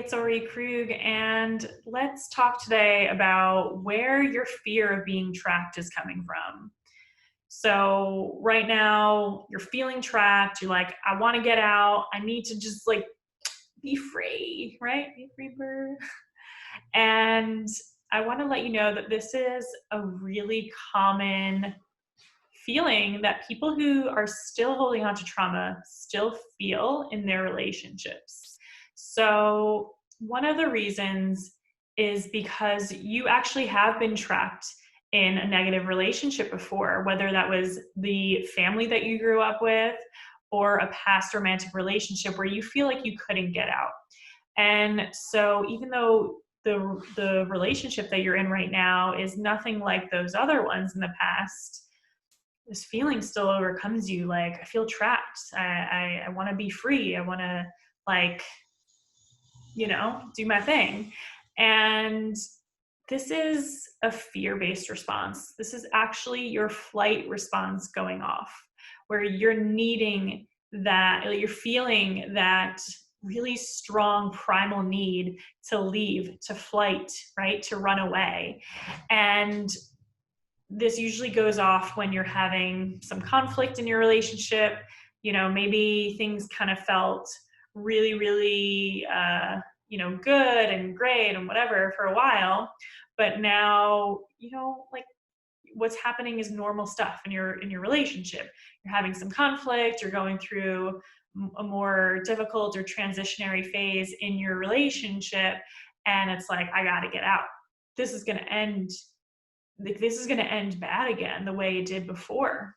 it's Orit Krug, and let's talk today about where your fear of being trapped is coming from. So right now you're feeling trapped. You're like, I want to get out. I need to just be free, right? Be free bird. And I want to let you know that this is a really common feeling that people who are still holding on to trauma still feel in their relationships. So one of the reasons is because you actually have been trapped in a negative relationship before, whether that was the family that you grew up with or a past romantic relationship where you feel like you couldn't get out. And so even though the relationship that you're in right now is nothing like those other ones in the past, this feeling still overcomes you. Like, I feel trapped. I want to be free. I want to do my thing. And this is a fear-based response. This is actually your flight response going off, where you're needing that, you're feeling that really strong primal need to leave, to flight, right? To run away. And this usually goes off when you're having some conflict in your relationship. Maybe things kind of felt really, really, good and great and whatever for a while. But now, what's happening is normal stuff in your relationship. You're having some conflict, you're going through a more difficult or transitionary phase in your relationship. And it's like, I got to get out. This is going to end bad again, the way it did before.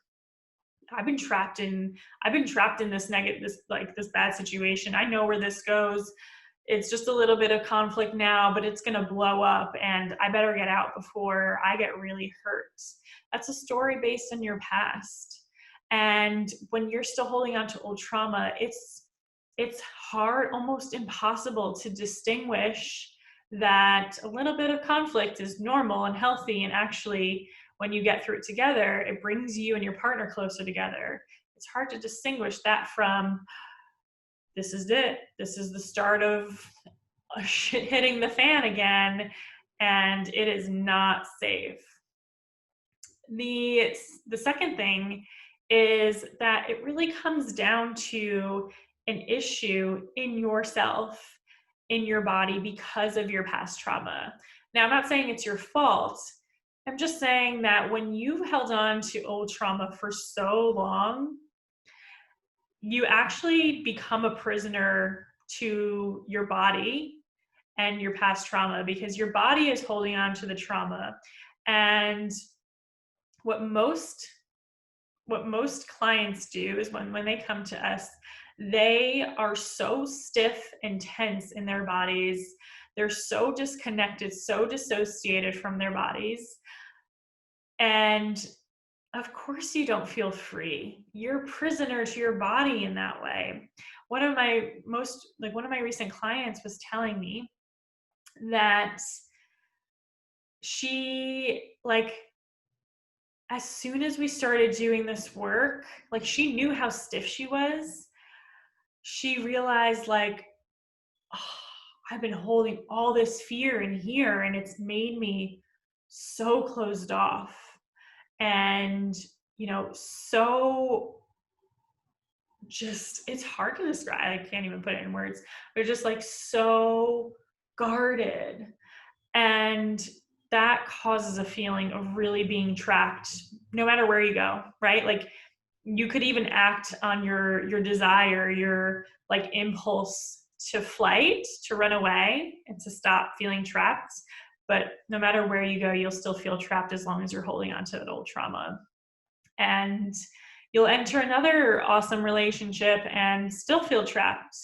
I've been trapped in this bad situation. I know where this goes. It's just a little bit of conflict now, but it's going to blow up and I better get out before I get really hurt. That's a story based on your past. And when you're still holding on to old trauma, it's hard, almost impossible to distinguish that a little bit of conflict is normal and healthy. And actually, when you get through it together, it brings you and your partner closer together. It's hard to distinguish that from, this is it. This is the start of shit hitting the fan again, and it is not safe. The second thing is that it really comes down to an issue in yourself, in your body, because of your past trauma. Now, I'm not saying it's your fault. I'm just saying that when you've held on to old trauma for so long, you actually become a prisoner to your body and your past trauma, because your body is holding on to the trauma. And what most clients do is when they come to us, they are so stiff and tense in their bodies. They're so disconnected, so dissociated from their bodies. And of course you don't feel free. You're a prisoner to your body in that way. One of my recent clients was telling me that she, as soon as we started doing this work, she knew how stiff she was. She realized I've been holding all this fear in here and it's made me so closed off. And, so just, it's hard to describe. I can't even put it in words. They're just so guarded. And that causes a feeling of really being trapped no matter where you go, right? You could even act on your desire, your impulse to flight, to run away and to stop feeling trapped. But no matter where you go, you'll still feel trapped as long as you're holding on to that old trauma. And you'll enter another awesome relationship and still feel trapped.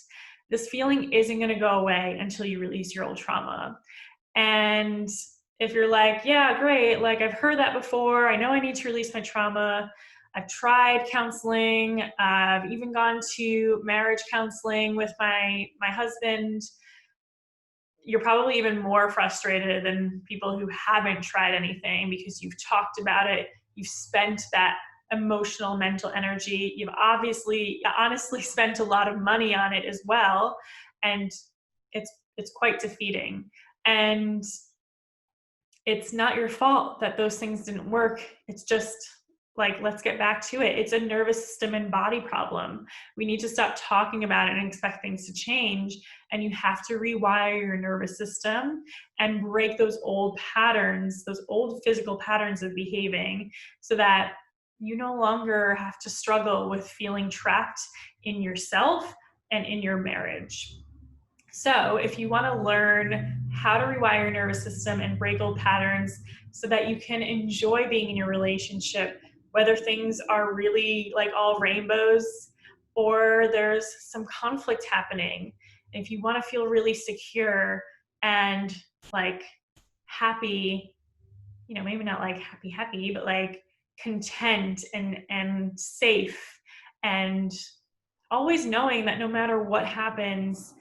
This feeling isn't going to go away until you release your old trauma. And if you're yeah, great, I've heard that before. I know I need to release my trauma. I've tried counseling. I've even gone to marriage counseling with my husband. You're probably even more frustrated than people who haven't tried anything, because you've talked about it. You've spent that emotional, mental energy. You've honestly spent a lot of money on it as well. And It's quite defeating. And it's not your fault that those things didn't work. It's just like, let's get back to it. It's a nervous system and body problem. We need to stop talking about it and expect things to change. And you have to rewire your nervous system and break those old patterns, those old physical patterns of behaving, so that you no longer have to struggle with feeling trapped in yourself and in your marriage. So if you want to learn how to rewire your nervous system and break old patterns so that you can enjoy being in your relationship, whether things are really like all rainbows or there's some conflict happening, if you want to feel really secure and like happy, maybe not like happy, but like content and safe, and always knowing that no matter what happens,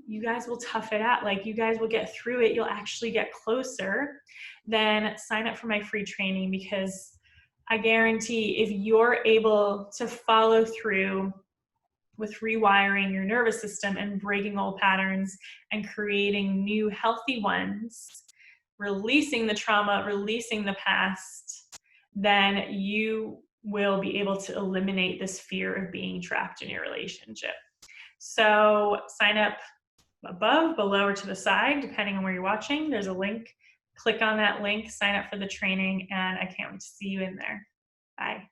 you guys will tough it out. Like, you guys will get through it. You'll actually get closer. Then sign up for my free training, because I guarantee if you're able to follow through with rewiring your nervous system and breaking old patterns and creating new healthy ones, releasing the trauma, releasing the past, then you will be able to eliminate this fear of being trapped in your relationship. So sign up above, below, or to the side, depending on where you're watching. There's a link. Click on that link, sign up for the training, and I can't wait to see you in there. Bye.